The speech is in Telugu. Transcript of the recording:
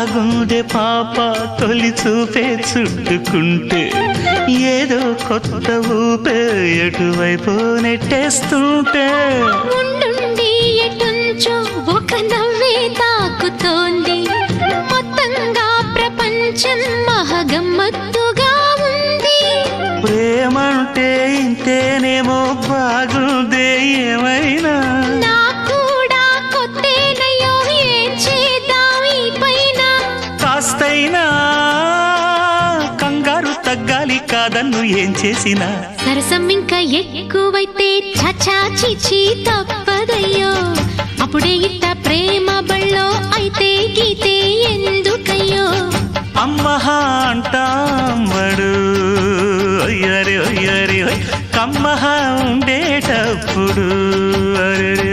గుండె పాప తొలి చూపే చుట్టుకుంటే ఏదో కొత్త ఊపే ఎటువైపు నెట్టేస్తుంటే ఉండుండి ఎటుంచో ఒక నవ్వే తాకుతోంది మొత్తంగా ప్రపంచం మహగమ్మత్తుగా ఉంది ప్రేమంటే ఇంతేనేమో బాగుందే ఏమైనా కాస్తైనా కంగారు తగ్గాలి కాదన్ను ఏం చేసినా సరసం ఇంకా ఎక్కువైతే చచా చిచి తప్పదయ్యో అప్పుడే ఇట్ట ప్రేమ బళ్ళో అయితే గీతే ఎందుకయ్యో అమ్మహా అంటామడు అయ్యరే అయ్యరే కమ్మహా ఉండేటప్పుడు అరే